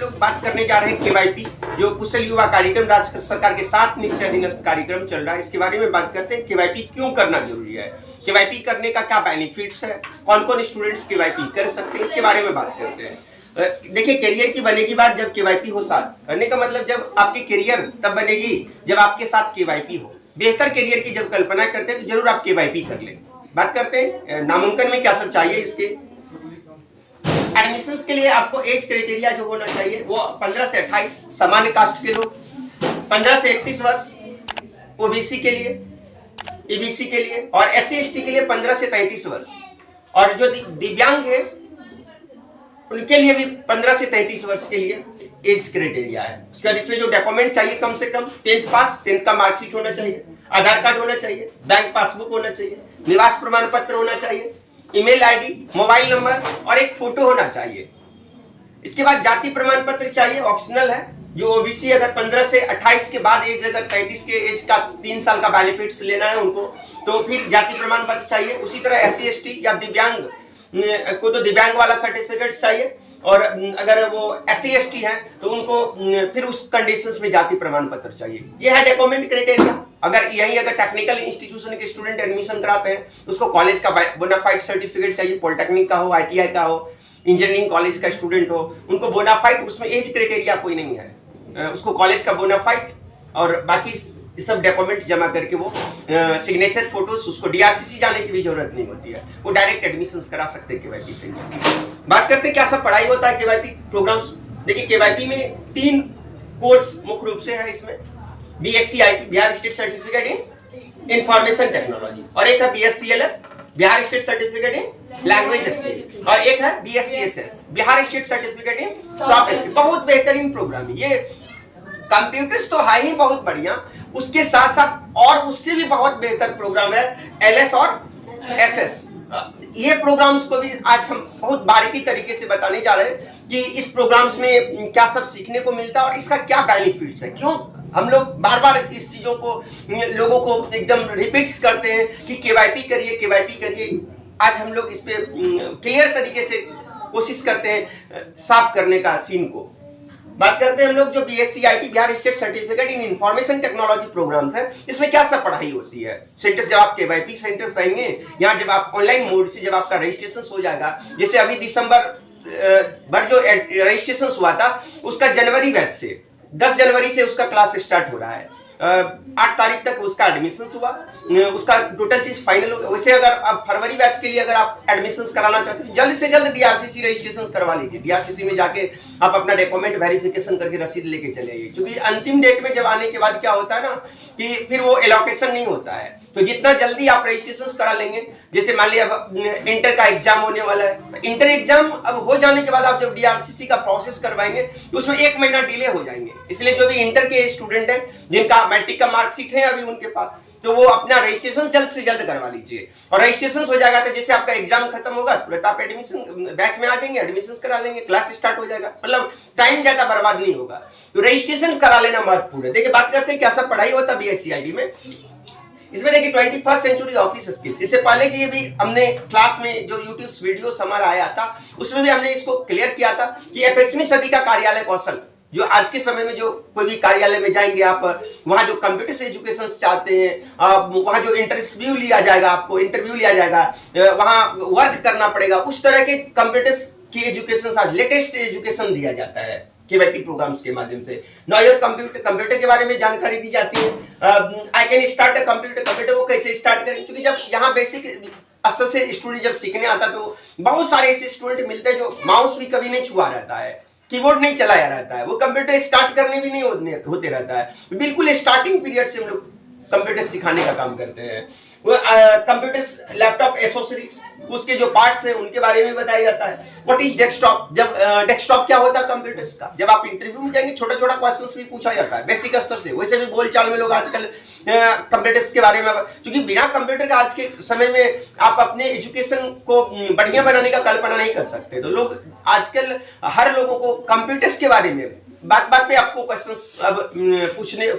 लोग बात करने जा रहे हैं केवाईपी, जो कुशल युवा कार्यक्रम राज्य सरकार के 7 निश्चय अधीनस्थ कार्यक्रम चल रहा है। इसके बारे में बात करते हैं, केवाईपी क्यों करना जरूरी है, केवाईपी करने का क्या बेनिफिट्स है, कौन कौन स्टूडेंट्स केवाईपी कर सकते हैं, इसके बारे में बात करते हैं। देखिए, करियर की बनेगी बात जब केवाईपी हो साथ, करने का मतलब जब आपकी करियर तब बनेगी जब आपके साथ केवाईपी हो। बेहतर करियर की जब कल्पना करते हैं तो जरूर आप केवाईपी कर लें। बात करते हैं नामांकन में क्या सब चाहिए। इसके एडमिशंस के लिए आपको एज क्राइटेरिया जो होना चाहिए वो 15 से 28, सामान्य कास्ट के लोग 15 से 31 वर्ष, ओबीसी के लिए, ईबीसी के लिए और एससी एसटी के लिए 15 से 33 वर्ष, और जो दिव्यांग है उनके लिए भी 15 से 33 वर्ष के लिए एज क्राइटेरिया है। उसके बाद इसमें जो डॉक्यूमेंट चाहिए, कम से कम 10th पास, 10th का मार्कशीट होना चाहिए, आधार कार्ड होना चाहिए, बैंक पासबुक होना चाहिए, निवास प्रमाण पत्र होना चाहिए, ईमेल आईडी, मोबाइल नंबर और एक फोटो होना चाहिए। इसके बाद जाति प्रमाण पत्र चाहिए, ऑप्शनल है। जो ओबीसी अगर 15 से 28 के बाद एज, अगर 33 के एज का 3 साल का बेनिफिट्स लेना है उनको, तो फिर जाति प्रमाण पत्र चाहिए। उसी तरह एससी एसटी या दिव्यांग को तो दिव्यांग वाला सर्टिफिकेट चाहिए, और अगर वो एससी एसटी है तो उनको फिर उस कंडीशंस में जाति प्रमाण पत्र चाहिए। ये है डॉक्यूमेंट क्राइटेरिया। अगर टेक्निकल इंस्टीट्यूशन के स्टूडेंट एडमिशन कराते हैं तो उसको कॉलेज का बोनाफाइड सर्टिफिकेट चाहिए, पॉलिटेक्निक का हो, आईटीआई का हो, इंजीनियरिंग कॉलेज का स्टूडेंट हो, उनको बोनाफाइड, उसमें एज क्राइटेरिया कोई नहीं है, उसको कॉलेज का बोनाफाइड और बाकी सब डॉक्यूमेंट जमा करके वो सिग्नेचर फोटोज, उसको डीआरसीसी जाने की भी जरूरत नहीं होती है, वो डायरेक्ट एडमिशंस करा सकते हैं केवाईपी सेंटर से। बात करते हैं क्या सब पढ़ाई होता है केवाईपी प्रोग्राम्स। देखिए, केवाईपी में 3 कोर्स मुख्य रूप से है। इसमें BSC IT, Bihar state certificate in information technology, और एक है BSCLS, Bihar state certificate in language skills, और एक है BSCSS, Bihar state certificate in software. बहुत बेहतरीन प्रोग्राम है ये। कंप्यूटर्स तो है ही बहुत बढ़िया, उसके साथ साथ और उससे भी बहुत बेहतर प्रोग्राम है एलएस और एसएस। ये प्रोग्राम्स को भी आज हम बहुत बारीकी तरीके से बताने जा रहे हैं कि इस प्रोग्राम्स में क्या सब सीखने को मिलता है और इसका क्या बेनिफिट्स है। क्यों हम लोग बार बार इस चीजों को लोगों को एकदम रिपीट्स करते हैं कि केवाईपी करिए, केवाईपी करिए। आज हम लोग इस पे क्लियर तरीके से कोशिश करते हैं साफ करने का सीन को। बात करते हैं हम लोग जो BSc IT, Bihar state certificate in information technology programs है, इसमें क्या सब पढ़ाई होती है। सेंटर्स जब आप केवाईपी सेंटर्स आएंगे, यहाँ जब आप ऑनलाइन मोड से जब आपका रजिस्ट्रेशन हो जाएगा, जैसे अभी दिसंबर भर जो रजिस्ट्रेशन हुआ था उसका जनवरी बैच से 10 जनवरी से उसका क्लास स्टार्ट हो रहा है। 8 तारीख तक उसका एडमिशन हुआ, उसका टोटल चीज फाइनल हो गया। वैसे अगर आप फरवरी बैच के लिए अगर आप एडमिशन कराना चाहते हैं, जल्द से जल्द डीआरसीसी रजिस्ट्रेशन करवा लीजिए। डीआरसीसी में जाके आप अपना डॉक्यूमेंट वेरिफिकेशन करके रसीद लेके चले आइए, क्योंकि अंतिम डेट में जब आने के बाद क्या होता है ना कि फिर वो एलोकेशन नहीं होता है। तो जितना जल्दी आप रजिस्ट्रेशन करा लेंगे, जैसे मान लिया अब इंटर का एग्जाम होने वाला है, इंटर एग्जाम अब हो जाने के बाद आप जब डीआरसीसी का प्रोसेस करवाएंगे तो उसमें 1 महीना डिले हो जाएंगे। इसलिए जो भी इंटर के स्टूडेंट हैं जिनका मैट्रिक का मार्कशीट है अभी उनके पास, तो वो अपना रजिस्ट्रेशन जल्द से जल्द करवा लीजिए। और रजिस्ट्रेशन हो जाएगा तो जैसे आपका एग्जाम खत्म होगा तुरंत आप एडमिशन बैच में आ जाएंगे, एडमिशन करा लेंगे, क्लास स्टार्ट हो जाएगा, मतलब टाइम ज्यादा बर्बाद नहीं होगा। तो रजिस्ट्रेशन करा लेना महत्वपूर्ण है। देखिए, बात करते हैं क्या सब पढ़ाई होता है बीएससीआईटी में। इसमें देखिए 21st सेंचुरी ऑफिस स्किल्स, इससे पहले की भी हमने क्लास में जो यूट्यूब वीडियोस हमारा आया था उसमें भी हमने इसको क्लियर किया था कि 21वीं सदी का कार्यालय कौशल, जो आज के समय में जो कोई भी कार्यालय में जाएंगे आप, वहां जो कंप्यूटर से एजुकेशन चाहते हैं, वहां जो इंटरव्यू लिया जाएगा, आपको इंटरव्यू लिया जाएगा, वहां वर्क करना पड़ेगा, उस तरह के कंप्यूटर्स की एजुकेशन आज लेटेस्ट एजुकेशन दिया जाता है केवाईपी प्रोग्राम्स के माध्यम से। नॉयर कंप्यूटर के बारे में जानकारी दी जाती है। I can start a computer को कैसे स्टार्ट करें, क्योंकि जब यहाँ बेसिक असर से स्टूडेंट जब सीखने आता तो बहुत सारे ऐसे स्टूडेंट मिलते हैं जो माउस भी कभी नहीं छुआ रहता है, कीबोर्ड नहीं चलाया रहता है, वो कंप्यूटर स्टार्ट करने भी नहीं होते रहता है। बिल्कुल स्टार्टिंग पीरियड से हम लोग कंप्यूटर सिखाने का काम करते हैं। वो कंप्यूटर लैपटॉप एसोसरीज, उसके जो पार्ट्स हैं उनके बारे में बताया जाता है। व्हाट इज डेस्कटॉप, जब डेस्कटॉप क्या होता है कंप्यूटर्स का, जब आप इंटरव्यू में जाएंगे छोटा छोटा क्वेश्चंस भी पूछा जाता है बेसिक स्तर से। वैसे भी बोलचाल में लोग आजकल कंप्यूटर्स के बारे में, क्योंकि बिना कंप्यूटर का आज के समय में आप अपने एजुकेशन को बढ़िया बनाने का कल्पना नहीं कर सकते। तो लोग आजकल हर लोगों को कंप्यूटर्स के बारे में बात बात पे आपको क्वेश्चंस अब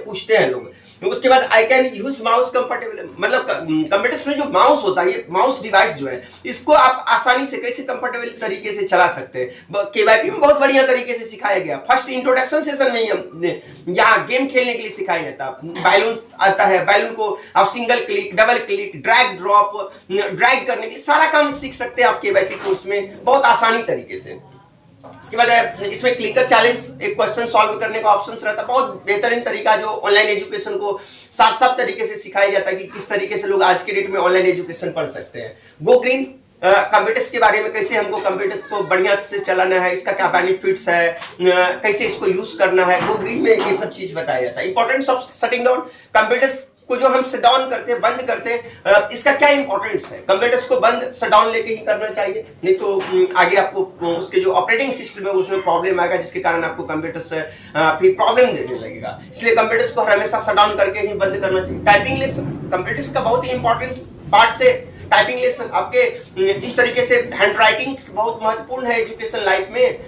पूछते हैं लोग। उसके बाद I can use mouse comfortable, मतलब कंप्यूटर्स में जो माउस होता है, ये माउस डिवाइस जो है इसको आप आसानी से कैसे कंफर्टेबल तरीके से चला सकते हैं। केवाईपी में बहुत बढ़िया तरीके से सिखाया गया। फर्स्ट इंट्रोडक्शन सेशन में हमने यहाँ गेम खेलने के लिए सिखाया जाता है। बैलून आता है, बैलून को आप single click, double click, drag drop, drag करने के लिए सारा काम सीख सकते हैं आप केवाईपी कोर्स में बहुत आसानी तरीके से। इसके बाद इसमें क्लिकर चैलेंज, एक क्वेश्चन सॉल्व करने का ऑप्शन रहता है। बहुत बेहतरीन तरीका जो ऑनलाइन एजुकेशन को साफ साफ तरीके से सिखाया जाता है कि किस तरीके से लोग आज के डेट में ऑनलाइन एजुकेशन पढ़ सकते हैं। गो ग्रीन, कंप्यूटर्स के बारे में, कैसे हमको कंप्यूटर्स को बढ़िया से चलाना है, इसका क्या बेनिफिट्स है, कैसे इसको यूज करना है, गो ग्रीन में ये सब चीज बताया जाता है। Importance of shutting down, computers को जो हम शट डाउन करते हैं, बंद करते हैं, इसका क्या इंपॉर्टेंस है। कंप्यूटर्स को बंद शट डाउन लेके ही करना चाहिए, नहीं तो आगे आपको उसके जो ऑपरेटिंग सिस्टम है उसमें प्रॉब्लम आएगा, जिसके कारण आपको कंप्यूटर्स फिर प्रॉब्लम देने लगेगा। इसलिए कंप्यूटर्स को हमेशा शट डाउन करके ही बंद करना चाहिए। टाइपिंग लेसन, कंप्यूटर्स का बहुत ही इंपॉर्टेंट पार्ट से टाइपिंग लेसन, आपके जिस तरीके से हैंड राइटिंग बहुत महत्वपूर्ण है एजुकेशन लाइफ में,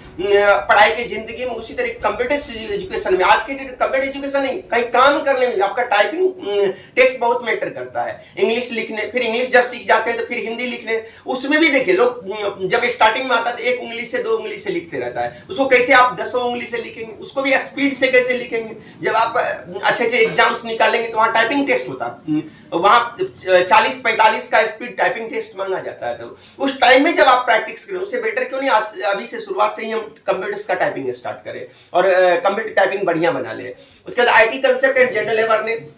पढ़ाई की जिंदगी में, उसी तरीके कंप्यूटर एजुकेशन में, आज के कंप्यूटर एजुकेशन नहीं, कहीं काम करने में आपका टाइपिंग टेस्ट बहुत मैटर करता है। इंग्लिश लिखने, फिर इंग्लिश जब सीख जाते हैं तो फिर हिंदी लिखने, उसमें भी देखिए लोग जब स्टार्टिंग में आता है तो एक उंगली से दो उंगली से लिखते रहता है, उसको कैसे आप 10 उंगली से लिखेंगे, उसको भी स्पीड से कैसे लिखेंगे। जब आप अच्छे अच्छे एग्जाम्स निकालेंगे तो वहाँ टाइपिंग टेस्ट होता है, वहाँ 40-45 का स्पीड टाइपिंग टेस्ट मांगा जाता है। तो उस टाइम में जब आप प्रैक्टिस करें, उससे बेटर क्यों नहीं आज अभी से शुरुआत से ही हम कंप्यूटर्स का टाइपिंग स्टार्ट करें और कंप्यूटर टाइपिंग बढ़िया बना ले। उसके बाद IT concept and general awareness,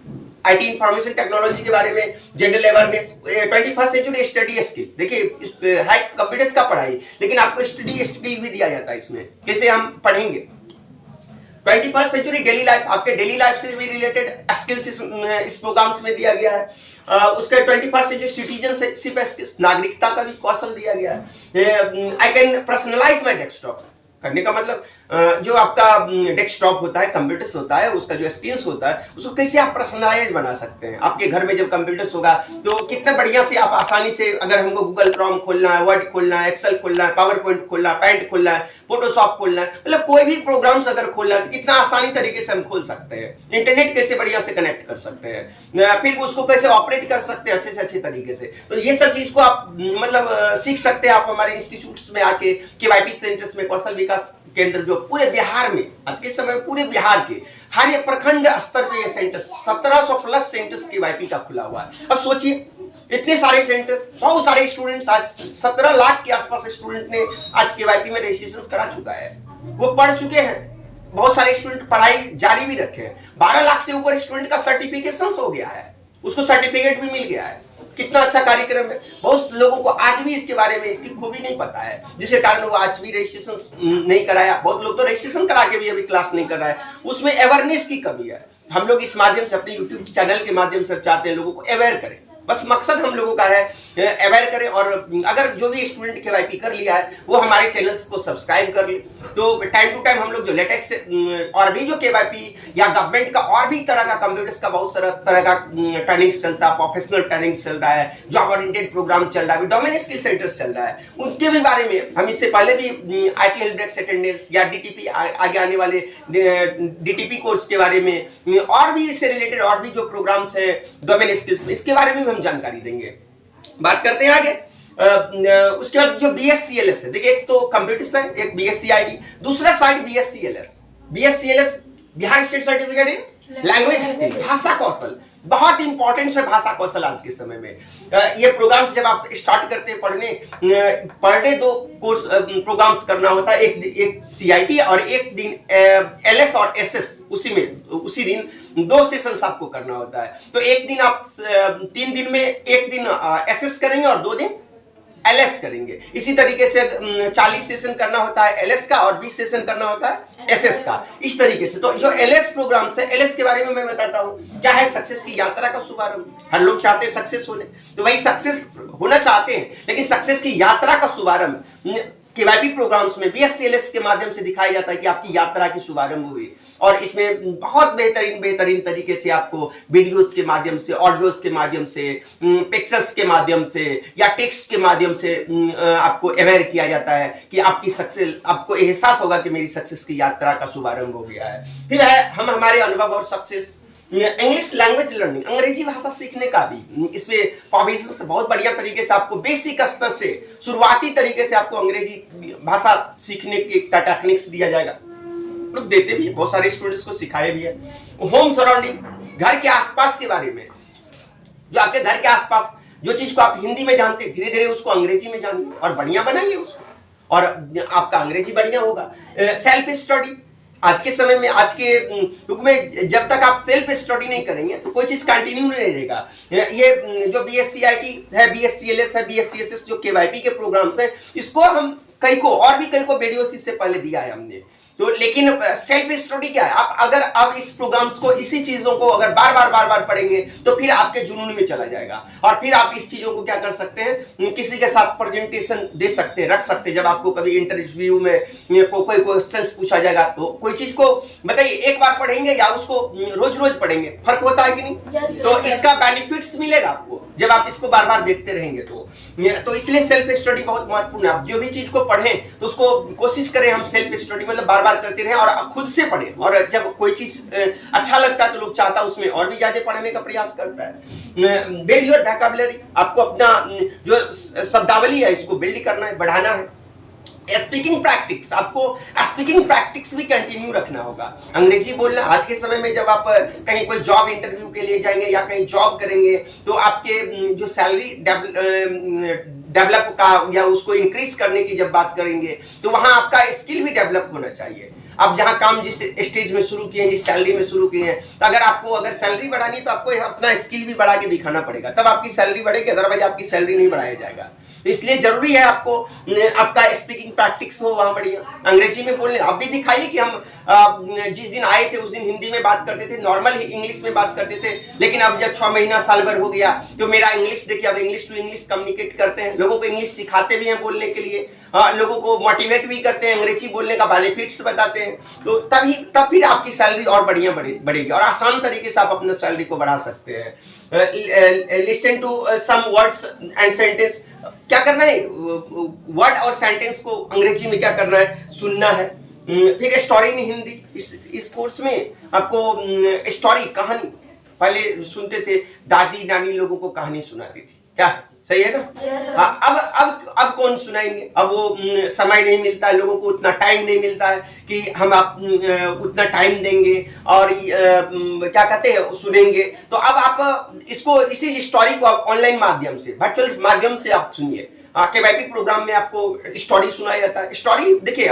IT information technology के बारे में general awareness, 21st century study skill. देखिए है कंप्यूटर्स का पढ़ाई, लेकिन आपको स्टडी स्किल भी दिया जाता है इसमें, कैसे हम पढ़ेंगे। 21st सेंचुरी डेली लाइफ, आपके डेली लाइफ से भी रिलेटेड स्किल्स इस प्रोग्राम्स में दिया गया है। उसके 21st सेंचुरी सिटीजनशिप स्किल्स, नागरिकता का भी कौशल दिया गया है। I can personalise my desktop, करने का मतलब जो आपका डेस्कटॉप होता है, कंप्यूटर्स होता है, उसका जो स्क्रीन होता है, उसको कैसे आप पर्सनलाइज बना सकते हैं। आपके घर में जब कंप्यूटर्स होगा तो कितना बढ़िया से आप आसानी से, अगर हमको गूगल क्रोम खोलना है, वर्ड खोलना है, एक्सेल खोलना है, पावर पॉइंट खोलना है, पेंट खोलना है, फोटोशॉप खोलना है, मतलब कोई भी प्रोग्राम्स अगर खोलना है तो कितना आसानी तरीके से हम खोल सकते हैं। इंटरनेट कैसे बढ़िया से कनेक्ट कर सकते हैं, फिर उसको कैसे ऑपरेट कर सकते हैं अच्छे से अच्छे तरीके से। तो ये सब चीज को आप मतलब सीख सकते हैं आप हमारे इंस्टीट्यूट्स में आके, केवाईपी सेंटर्स में, कौशल विकास केंद्र जो पूरे बिहार में आज के समय पूरे बिहार के हर एक प्रखंड स्तर पे ये सेंटर 1700 प्लस सेंटर्स केवाईपी का खुला हुआ है। अब सोचिए इतने सारे सेंटर्स, बहुत सारे स्टूडेंट्स, आज 17 लाख के आसपास स्टूडेंट ने आज केवाईपी में रजिस्ट्रेशन करा चुका है, वो पढ़ चुके हैं। बहुत सारे स्टूडेंट पढ़ाई जारी भी रखे हैं। 12 लाख से ऊपर स्टूडेंट का सर्टिफिकेशन हो गया है, उसको सर्टिफिकेट भी मिल गया है। कितना अच्छा कार्यक्रम है। बहुत लोगों को आज भी इसके बारे में, इसकी खूबी नहीं पता है, जिसके कारण वो आज भी रजिस्ट्रेशन नहीं कराया। बहुत लोग तो रजिस्ट्रेशन करा के भी अभी क्लास नहीं कर रहा है, उसमें अवेयरनेस की कमी है। हम लोग इस माध्यम से, अपने यूट्यूब चैनल के माध्यम से चाहते हैं लोगों को अवेयर करें, बस मकसद हम लोगों का है अवेयर करें। और अगर जो भी स्टूडेंट केवाईपी कर लिया है वो हमारे चैनल्स को सब्सक्राइब कर ले, तो टाइम टू टाइम हम लोग जो लेटेस्ट और भी जो केवाईपी या गवर्नमेंट का और भी तरह का कंप्यूटर्स का बहुत सारा तरह का ट्रेनिंग्स चलता है, प्रोफेशनल ट्रेनिंग्स चल रहा है, जॉब ओरिएंटेड प्रोग्राम चल रहा है, डोमेन स्किल सेंटर्स चल रहा है, उसके भी बारे में हम इससे पहले भी आईटी हेल्प डेस्क अटेंडेंस या डीटीपी आगे आने वाले डीटीपी कोर्स के बारे में और भी इससे रिलेटेड और भी जो प्रोग्राम्स है डोमेन स्किल्स में, इसके बारे में भी हम जानकारी देंगे। बात करते हैं आगे। उसके बाद जो BSCLS है, देखिए एक तो कंप्यूटर्स है, एक BSCID, दूसरा side BSCLS। BSCLS Bihar state certificate in language skills, भाषा कौशल, बहुत इंपॉर्टेंट है भाषा कौशल आज के समय में। ये प्रोग्राम्स जब आप स्टार्ट करते हैं पढ़ने, पर डे 2 कोर्स प्रोग्राम्स करना होता है, एक CIT और एक दिन LS और SS, उसी दिन 2 सेशंस आपको करना होता है। तो एक दिन आप 3 दिन में एक दिन SS करेंगे और 2 दिन LS करेंगे। इसी तरीके से 40 सेशन करना होता है LS का और 20 सेशन करना होता है SS का, इस तरीके से। तो जो LS प्रोग्राम है, LS के बारे में मैं बताता हूँ। क्या है? सक्सेस की यात्रा का शुभारंभ। हर लोग चाहते हैं सक्सेस होने, तो वही सक्सेस होना चाहते हैं, लेकिन सक्सेस की यात्रा का शुभारंभ केवाईपी प्रोग्राम्स में BSCLS के माध्यम से दिखाया जाता है कि आपकी यात्रा की शुभारंभ हुई। और इसमें बहुत बेहतरीन तरीके से आपको वीडियोस के माध्यम से, ऑडियोस के माध्यम से, पिक्चर्स के माध्यम से या टेक्स्ट के माध्यम से आपको अवेयर किया जाता है कि आपकी सक्सेस, आपको एहसास होगा कि मेरी सक्सेस की यात्रा का शुभारंभ हो गया है। फिर है हम हमारे अनुभव और सक्सेस। इंग्लिश लैंग्वेज लर्निंग, अंग्रेजी भाषा सीखने का भी इसमें प्रोविजन बहुत बढ़िया तरीके से आपको बेसिक स्तर से शुरुआती तरीके से आपको अंग्रेजी भाषा सीखने के टेक्निक्स दिया जाएगा। लोग देते भी है, बहुत सारे स्टूडेंट्स को सिखाए भी है। होम सराउंडिंग, घर के आसपास के बारे में, जो आपके घर के आसपास जो चीज को आप हिंदी में जानते हैं धीरे धीरे उसको अंग्रेजी में जानिए और बढ़िया बनाइए उसको, और आपका अंग्रेजी बढ़िया होगा। सेल्फ स्टडी, आज के समय में, आज के युग में जब तक आप सेल्फ स्टडी नहीं करेंगे तो कोई चीज कंटिन्यू नहीं रहेगा। ये जो BSc-IT है, BSc-LS है, BSc-SS जो KYP के प्रोग्राम्स हैं, इसको हम कई को वीडियोस इससे पहले दिया है हमने। तो लेकिन सेल्फ स्टडी क्या है, आप अगर आप इस प्रोग्राम्स को, इसी चीजों को अगर बार बार पढ़ेंगे तो फिर आपके जुनून में चला जाएगा और फिर आप इस चीजों को क्या कर सकते हैं, किसी के साथ प्रेजेंटेशन दे सकते हैं, रख सकते हैं। जब आपको कभी इंटरव्यू में कोई क्वेश्चन पूछा जाएगा तो कोई चीज को बताइए, एक बार पढ़ेंगे या उसको रोज पढ़ेंगे, फर्क होता है कि नहीं? तो इसका बेनिफिट्स मिलेगा आपको जब आप इसको बार बार देखते रहेंगे। तो इसलिए सेल्फ स्टडी बहुत महत्वपूर्ण है। आप जो भी चीज को पढ़ें तो उसको कोशिश करें हम सेल्फ स्टडी मतलब बार बार करते रहें और खुद से पढ़ें, और जब कोई चीज अच्छा लगता है तो लोग चाहता है उसमें और भी ज्यादा पढ़ने का प्रयास करता है। बिल्ड योर वोकैबुलरी, आपको अपना जो शब्दावली है इसको बिल्ड करना है, बढ़ाना है। स्पीकिंग प्रैक्टिस, आपको स्पीकिंग प्रैक्टिस भी कंटिन्यू रखना होगा। अंग्रेजी बोलना, आज के समय में जब आप कहीं कोई जॉब इंटरव्यू के लिए जाएंगे या कहीं जॉब करेंगे तो आपके जो सैलरी डेवलप का या उसको इंक्रीज करने की जब बात करेंगे तो वहां आपका स्किल भी डेवलप होना चाहिए। आप जहां काम जिस स्टेज में शुरू किए हैं, जिस सैलरी में शुरू किए हैं, तो अगर आपको अगर सैलरी बढ़ानी है तो आपको अपना स्किल भी बढ़ा के दिखाना पड़ेगा, तब आपकी सैलरी बढ़ेगी, अदरवाइज आपकी सैलरी नहीं बढ़ाया जाएगा। इसलिए जरूरी है आपको आपका स्पीकिंग प्रैक्टिस हो वहां बढ़िया, अंग्रेजी में बोलने। आप भी दिखाइए कि हम जिस दिन आए थे उस दिन हिंदी में बात करते थे, नॉर्मल ही इंग्लिश में बात करते थे, लेकिन अब जब 6 महीना साल भर हो गया तो मेरा इंग्लिश देखिए, अब इंग्लिश टू इंग्लिश कम्युनिकेट करते हैं, लोगों को इंग्लिश सिखाते भी हैं बोलने के लिए, लोगों को मोटिवेट भी करते हैं, अंग्रेजी बोलने का बेनिफिट्स बताते हैं। तो तब फिर आपकी सैलरी और बढ़िया बढ़ेगी और आसान तरीके से आप अपने सैलरी को बढ़ा सकते हैं। Listen to some words and sentence, क्या करना है, वर्ड और सेंटेंस को अंग्रेजी में क्या करना है, सुनना है। फिर स्टोरी इन हिंदी, इस कोर्स में आपको स्टोरी, कहानी, पहले सुनते थे दादी नानी लोगों को कहानी सुनाती थी, क्या सही है ना? yes, हाँ, अब कौन सुनाएंगे, अब वो समय नहीं मिलता है, लोगों को उतना टाइम नहीं मिलता है कि हम आप उतना टाइम देंगे और क्या कहते हैं सुनेंगे। तो अब आप इसको, इसी स्टोरी को आप ऑनलाइन माध्यम से, वर्चुअल माध्यम से आप सुनिए। KYP प्रोग्राम में आपको स्टोरी सुनाया जाता है। स्टोरी देखिए,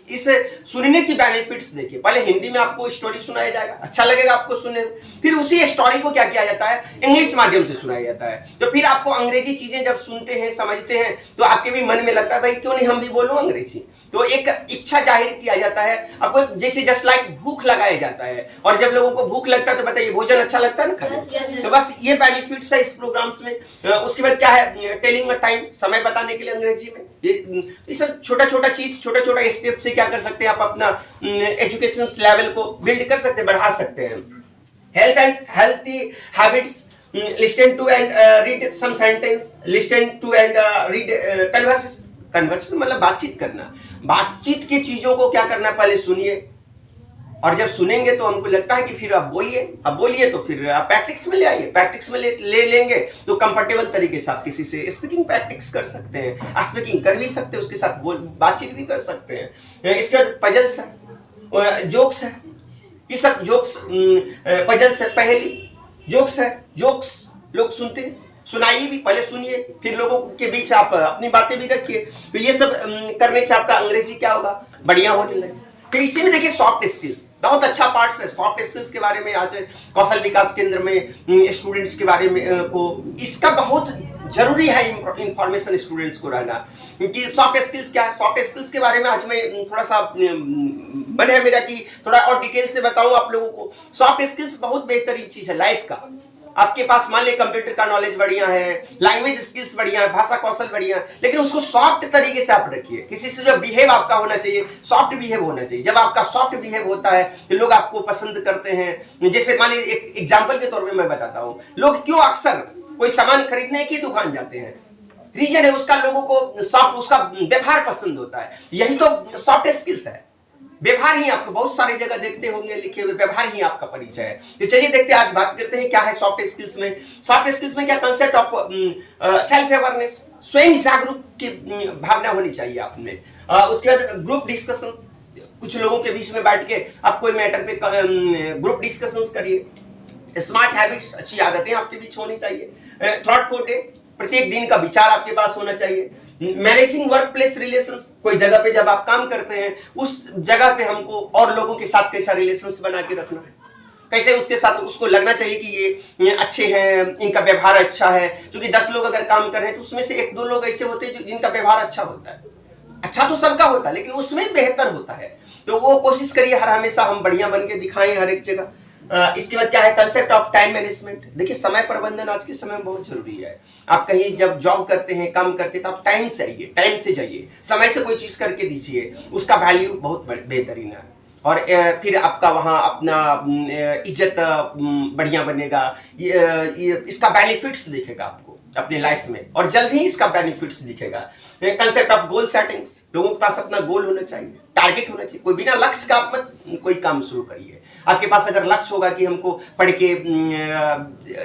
इस सुनने की बेनिफिट्स देखिए, पहले हिंदी में आपको स्टोरी सुनाया जाएगा, अच्छा लगेगा आपको सुनने में, फिर उसी स्टोरी को क्या किया जाता है, इंग्लिश माध्यम से सुनाया जाता है। तो फिर आपको अंग्रेजी चीजें जब सुनते हैं, समझते हैं, तो आपके भी मन में लगता है भाई क्यों नहीं हम भी बोलो अंग्रेजी। तो एक इच्छा जाहिर किया जाता है आपको, जैसे जस्ट लाइक भूख लगाया जाता है, और जब लोगों को भूख लगता है तो बताइए भोजन अच्छा लगता है ना खाने। तो बस ये बेनिफिट्स है इस प्रोग्राम्स में। उसके बाद क्या है, टेलिंग टाइम, समय बताने के लिए अंग्रेजी में। ये सब छोटा छोटा चीज, छोटा छोटा स्टेप से क्या कर सकते हैं, आप अपना एजुकेशन लेवल को बिल्ड कर सकते हैं, बढ़ा सकते हैं। Health and healthy habits, listen to and read some sentence, listen to and read conversation मतलब बातचीत करना। बातचीत की चीजों को क्या करना, पहले सुनिए, और जब सुनेंगे तो हमको लगता है कि फिर आप बोलिए, अब बोलिए तो फिर आप प्रैक्टिस में ले आइए, प्रैक्टिस में ले लेंगे तो कंफर्टेबल तरीके से आप किसी से स्पीकिंग प्रैक्टिस कर सकते हैं, स्पीकिंग कर भी सकते हैं, उसके साथ बातचीत भी कर सकते हैं। इसके बाद पजल्स है, जोक्स है, ये सब जोक्स, पजल्स है, पहेली, जोक्स है, जोक्स लोग सुनते हैं, सुनाइए भी, पहले सुनिए, फिर लोगों के बीच आप अपनी बातें भी रखिए। तो ये सब करने से आपका अंग्रेजी क्या होगा, बढ़िया होने लगे। फिर इसी में देखिए सॉफ्ट स्किल्स, बहुत अच्छा पार्ट्स है। सॉफ्ट स्किल्स के बारे में आज कौशल विकास केंद्र में स्टूडेंट्स के बारे में को इसका बहुत जरूरी है इंफॉर्मेशन स्टूडेंट्स को रहना, क्योंकि सॉफ्ट स्किल्स क्या है। सॉफ्ट स्किल्स के बारे में आज मैं थोड़ा सा मन है मेरा कि थोड़ा और डिटेल से बताऊं आप लोगों को। सॉफ्ट स्किल्स बहुत बेहतरीन चीज है लाइफ का। आपके पास मान लिया कंप्यूटर का नॉलेज बढ़िया है, लैंग्वेज स्किल्स बढ़िया है, भाषा कौशल बढ़िया है, लेकिन उसको सॉफ्ट तरीके से आप रखिए। किसी से जो बिहेव आपका होना चाहिए, सॉफ्ट बिहेव होना चाहिए। जब आपका सॉफ्ट बिहेव होता है तो लोग आपको पसंद करते हैं। जैसे मान लीजिए एक एग्जाम्पल के तौर पर मैं बताता हूँ, लोग क्यों अक्सर कोई सामान खरीदने की दुकान जाते हैं, रीजन है उसका, लोगों को सॉफ्ट, उसका व्यवहार पसंद होता है। यही तो सॉफ्ट स्किल्स है। व्यवहार ही आपको, बहुत सारी जगह देखते होंगे लिखे हुए, व्यवहार ही आपका परिचय है। तो चलिए देखते हैं, आज बात करते हैं क्या है सॉफ्ट स्किल्स में। सॉफ्ट स्किल्स में क्या कंसेप्ट ऑफ सेल्फ अवेयरनेस, स्वयं जागरूक की भावना होनी चाहिए आप में। उसके बाद ग्रुप डिस्कशंस, कुछ लोगों के बीच में बैठ के आप कोई मैटर पे ग्रुप डिस्कशंस करिए। स्मार्ट हैबिट्स, अच्छी आदतें आपके बीच होनी चाहिए। थॉटफुल डे, प्रत्येक दिन का विचार आपके पास होना चाहिए। मैनेजिंग वर्क प्लेस रिलेशंस, कोई जगह पे जब आप काम करते हैं उस जगह पे हमको और लोगों के साथ कैसा रिलेशंस बना के रखना है, कैसे उसके साथ उसको लगना चाहिए कि ये अच्छे हैं, इनका व्यवहार अच्छा है। क्योंकि 10 लोग अगर काम कर रहे हैं तो उसमें से 1-2 लोग ऐसे होते हैं जिनका व्यवहार अच्छा होता है। अच्छा तो सबका होता है लेकिन उसमें बेहतर होता है, तो वो कोशिश करिए हर हमेशा हम बढ़िया बन के दिखाएं हर एक जगह। इसके बाद क्या है कंसेप्ट ऑफ टाइम मैनेजमेंट। देखिए समय प्रबंधन आज के समय में बहुत जरूरी है। आप कहीं जब जॉब करते हैं, काम करते हैं, तो आप टाइम से आइए, टाइम से जाइए, समय से कोई चीज करके दीजिए, उसका वैल्यू बहुत बेहतरीन है। और फिर आपका वहाँ अपना इज्जत बढ़िया बनेगा, इसका बेनिफिट्स दिखेगा आपको अपने लाइफ में, और जल्द ही इसका बेनिफिट्स दिखेगा। कंसेप्ट ऑफ गोल सेटिंग्स, लोगों के पास अपना गोल होना चाहिए, टारगेट होना चाहिए। कोई बिना लक्ष्य का आप मत कोई काम शुरू करिए। आपके पास अगर लक्ष्य होगा कि हमको पढ़ के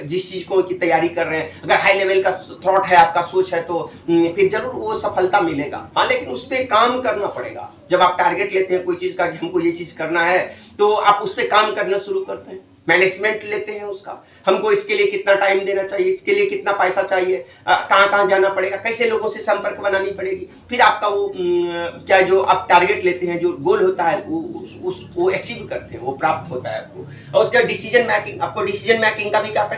जिस चीज को की तैयारी कर रहे हैं, अगर हाई लेवल का थॉट है, आपका सोच है, तो फिर जरूर वो सफलता मिलेगा। हाँ, लेकिन उस पर काम करना पड़ेगा। जब आप टारगेट लेते हैं कोई चीज का कि हमको ये चीज करना है, तो आप उस पर काम करना शुरू करते हैं, मैनेजमेंट लेते हैं उसका, हमको इसके लिए कितना टाइम देना चाहिए, इसके लिए कितना पैसा चाहिए, कहाँ कहाँ जाना पड़ेगा, कैसे लोगों से संपर्क बनानी पड़ेगी। फिर आपका वो क्या जो आप टारगेट लेते हैं, जो गोल होता है वो अचीव करते हैं, वो प्राप्त होता है आपको। और उसके बाद डिसीजन मेकिंग, आपको डिसीजन मेकिंग का भी क्या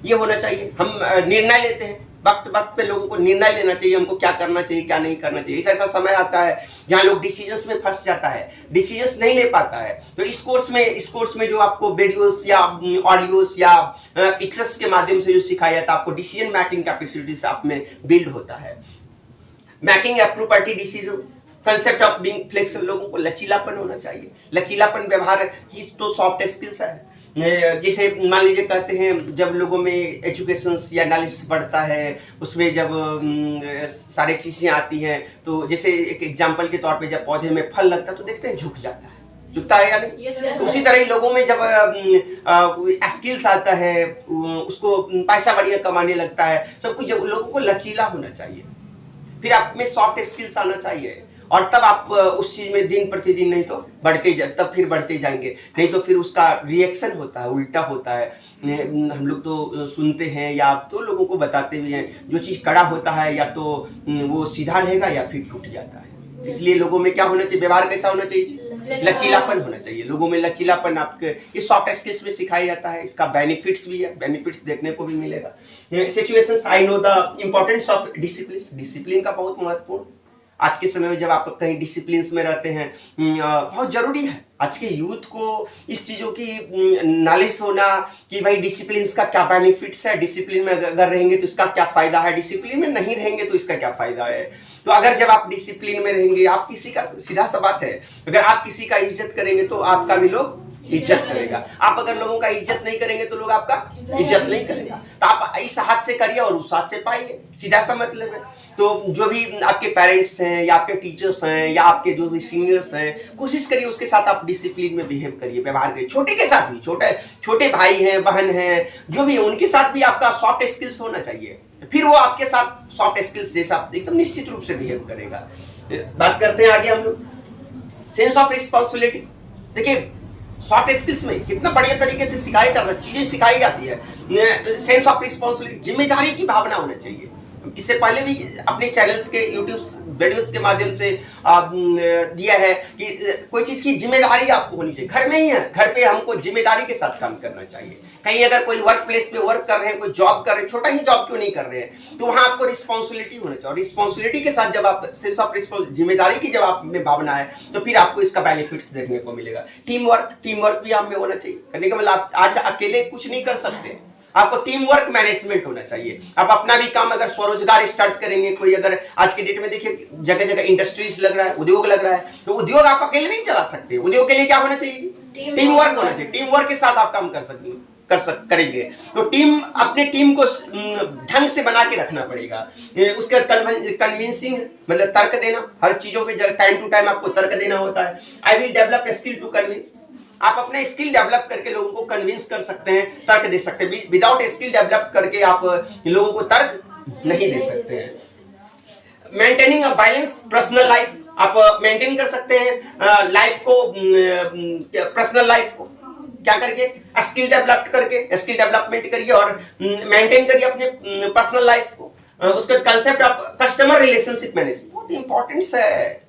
ये होना चाहिए। हम निर्णय लेते हैं, वक्त वक्त पे लोगों को निर्णय लेना चाहिए, हमको क्या करना चाहिए क्या नहीं करना चाहिए। ऐसा समय आता है जहां लोग डिसीजंस में फंस जाता है, डिसीजंस नहीं ले पाता है। तो इस कोर्स में जो आपको वीडियोस या ऑडियोस या पिक्चर्स के माध्यम से जो सिखाया जाता है, आपको डिसीजन मेकिंग कैपेसिटीज आप में बिल्ड होता है। Making appropriate decisions, concept of being flexible, लोगों को लचीलापन होना चाहिए। लचीलापन व्यवहार ही तो सॉफ्ट स्किल्स है। जैसे मान लीजिए कहते हैं जब लोगों में एजुकेशन या नॉलेज बढ़ता है, उसमें जब सारी चीज़ें आती हैं, तो जैसे एक एग्जांपल के तौर पे जब पौधे में फल लगता है तो देखते हैं झुक जाता है, झुकता है या नहीं। yes. उसी तरह लोगों में जब स्किल्स आता है, उसको पैसा बढ़िया कमाने लगता है, सब कुछ लोगों को लचीला होना चाहिए। फिर आप में सॉफ्ट स्किल्स आना चाहिए, और तब आप उस चीज में दिन प्रतिदिन नहीं तो तब फिर बढ़ते जाएंगे। नहीं तो फिर उसका रिएक्शन होता है, उल्टा होता है। हम लोग तो सुनते हैं या आप तो लोगों को बताते भी हैं, जो चीज कड़ा होता है या तो वो सीधा रहेगा या फिर टूट जाता है। इसलिए लोगों में क्या होना चाहिए, व्यवहार कैसा होना चाहिए, लचीलापन होना चाहिए। लोगों में लचीलापन आपके इस सॉफ्ट स्किल्स में सिखाया जाता है। इसका बेनिफिट्स भी है, बेनिफिट्स देखने को भी मिलेगा। Situations, I know the importance of discipline, discipline का बहुत महत्वपूर्ण आज के समय में जब आप कहीं डिसिप्लिन में रहते हैं, बहुत जरूरी है आज के यूथ को इस चीज़ों की नॉलेज होना कि भाई डिसिप्लिन का क्या बेनिफिट्स है, डिसिप्लिन में अगर रहेंगे तो इसका क्या फायदा है, डिसिप्लिन में नहीं रहेंगे तो इसका क्या फायदा है। तो अगर जब आप डिसिप्लिन में रहेंगे, आप किसी का, सीधा सा बात है, अगर आप किसी का इज्जत करेंगे तो आपका भी लोग इज्जत करेगा। आप अगर लोगों का इज्जत नहीं करेंगे तो लोग आपका इज्जत नहीं करेगा। तो आप इस हाथ से करिए और उस हाथ से पाइए, सीधा सा मतलब है। तो जो भी आपके पेरेंट्स हैं या आपके टीचर्स हैं या आपके जो भी सीनियर्स हैं, कोशिश करिए उसके साथ आप डिसिप्लिन में बिहेव करिए, व्यवहार करिए। छोटे के साथ भी, छोटे भाई हैं, बहन हैं, जो भी उनके साथ भी आपका सॉफ्ट स्किल्स होना चाहिए। फिर वो आपके साथ सॉफ्ट स्किल्स जैसा एकदम निश्चित रूप से बिहेव करेगा। बात करते हैं आगे हम लोग सेंस ऑफ रिस्पॉन्सिबिलिटी। देखिए सॉफ्ट स्किल्स में कितना बढ़िया तरीके से सिखाया जाता है, चीजें सिखाई जाती है। सेंस ऑफ रिस्पॉन्सिबिलिटी, जिम्मेदारी की भावना होना चाहिए। इससे पहले भी अपने चैनल्स के यूट्यूब वीडियोस के माध्यम से दिया है कि कोई चीज की जिम्मेदारी आपको होनी चाहिए। घर में ही है, घर पे हमको जिम्मेदारी के साथ काम करना चाहिए। कहीं अगर कोई वर्क प्लेस पे वर्क कर रहे हैं, कोई जॉब कर रहे हैं, छोटा ही जॉब क्यों नहीं कर रहे हैं, तो वहां आपको रिस्पॉन्सिबिलिटी होना चाहिए। और रिस्पॉन्सिबिलिटी के साथ जब आप सेंस ऑफ जिम्मेदारी की जब आप में भावना है, तो फिर आपको इसका बेनिफिट्स देखने को मिलेगा। टीम वर्क भी आप में होना चाहिए। करने का मतलब आप आज अकेले कुछ नहीं कर सकते, आपको टीम वर्क मैनेजमेंट होना चाहिए। आप अपना भी काम अगर स्वरोजगार स्टार्ट करेंगे, कोई अगर आज के डेट में देखिए जगह जगह इंडस्ट्रीज लग रहा है, उद्योग लग रहा है, तो उद्योग आप अकेले नहीं चला सकते। उद्योग के लिए क्या होना चाहिए, टीम वर्क होना चाहिए। टीम वर्क के साथ आप काम कर सकते हैं। करेंगे। तो टीम, अपने टीम को ढंग से बना के रखना पड़ेगा। उसका कन्विंसिंग मतलब तर्क देना, हर चीजों पे टाइम टू टाइम आपको तर्क देना होता है। I will develop skill to convince, आप अपने स्किल डेवलप करके लोगों को कन्विंस कर सकते हैं, तर्क दे सकते हैं। विदाउट स्किल डेवलप करके आप लोगों को तर्क नहीं दे सकते हैं। Maintaining a balance personal life, आप मेंटेन कर सकते हैं लाइफ को, पर्सनल लाइफ को क्या करके, स्किल डेवलप करके, स्किल डेवलपमेंट करिए और मेंटेन करिए अपने पर्सनल लाइफ को। उसका concept of customer relationship management बहुत इंपॉर्टेंट है।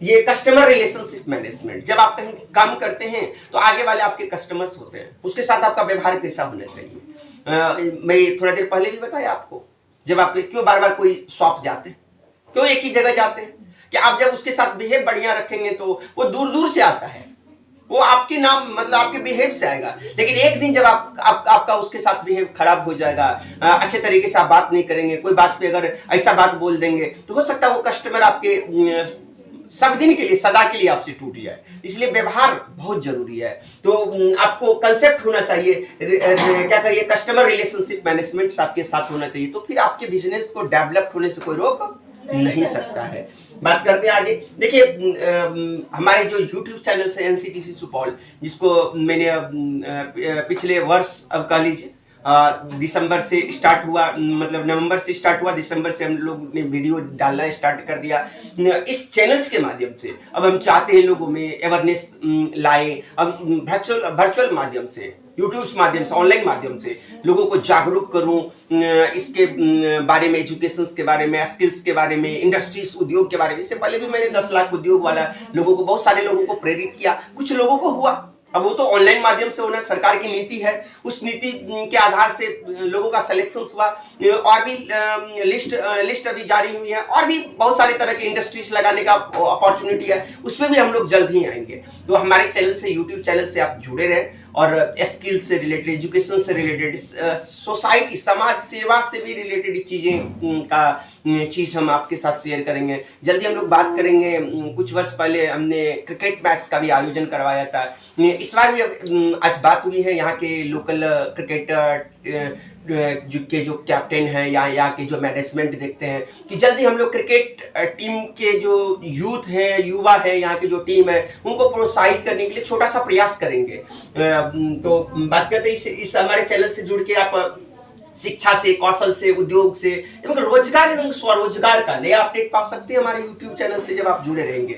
ये कस्टमर रिलेशनशिप मैनेजमेंट, जब आप कहीं काम करते हैं तो आगे वाले आपके कस्टमर्स होते हैं, उसके साथ आपका व्यवहार कैसा होना चाहिए। मैं थोड़ा देर पहले भी बताया आपको, जब आप क्यों बार बार कोई शॉप जाते हैं, क्यों एक ही जगह जाते हैं, कि आप जब उसके साथ बिहेव बढ़िया रखेंगे तो वो दूर दूर से आता है, वो आपके नाम मतलब आपके बिहेव से आएगा। लेकिन एक दिन जब आपका उसके साथ बिहेव खराब हो जाएगा, अच्छे तरीके से आप बात नहीं करेंगे, कोई बात पे अगर ऐसा बात बोल देंगे तो हो सकता है वो कस्टमर आपके सब दिन के लिए, सदा के लिए आपसे टूट जाए। इसलिए व्यवहार बहुत जरूरी है। तो आपको कंसेप्ट होना चाहिए, क्या कहिए, कस्टमर रिलेशनशिप मैनेजमेंट आपके साथ होना चाहिए, तो फिर आपके बिजनेस को डेवलप होने से कोई रोक नहीं सकता है। बात करते हैं आगे। देखिए हमारे जो YouTube चैनल से NCTC सुपौल, जिसको मैंने पिछले वर्ष, अब कह लीजिए दिसंबर से स्टार्ट हुआ, मतलब नवंबर से स्टार्ट हुआ, दिसंबर से हम लोग ने वीडियो डालना स्टार्ट कर दिया। इस चैनल्स के माध्यम से अब हम चाहते हैं लोगों में अवेयरनेस लाएं। अब वर्चुअल माध्यम से, यूट्यूब माध्यम से, ऑनलाइन माध्यम से लोगों को जागरूक करूं इसके बारे में, एजुकेशन के बारे में, स्किल्स के बारे में, इंडस्ट्रीज, उद्योग के बारे में। इससे पहले भी मैंने 10 लाख उद्योग वाला लोगों को, बहुत सारे लोगों को प्रेरित किया, कुछ लोगों को हुआ। अब वो तो ऑनलाइन माध्यम से होना, सरकार की नीति है, उस नीति के आधार से लोगों का सिलेक्शन हुआ। और भी लिस्ट अभी जारी हुई है, और भी बहुत सारे तरह की इंडस्ट्रीज लगाने का अपॉर्चुनिटी है, उसमें भी हम लोग जल्द ही आएंगे। तो हमारे चैनल से, यूट्यूब चैनल से आप जुड़े रहें और स्किल से रिलेटेड, एजुकेशन से रिलेटेड, सोसाइटी, समाज सेवा से भी रिलेटेड चीज हम आपके साथ शेयर करेंगे। जल्दी हम लोग बात करेंगे। कुछ वर्ष पहले हमने क्रिकेट मैच का भी आयोजन करवाया था, इस बार भी आज बात हुई है यहाँ के लोकल क्रिकेटर जो कैप्टन है या यहाँ के जो मैनेजमेंट देखते हैं कि जल्दी हम लोग क्रिकेट टीम के जो यूथ है, युवा है, यहाँ की जो टीम है, उनको प्रोत्साहित करने के लिए छोटा सा प्रयास करेंगे। तो बात करते हैं इस हमारे चैनल से जुड़ के आप शिक्षा से, कौशल से, उद्योग से एवं रोजगार एवं स्वरोजगार का नया अपडेट पा सकते हैं हमारे यूट्यूब चैनल से, जब आप जुड़े रहेंगे।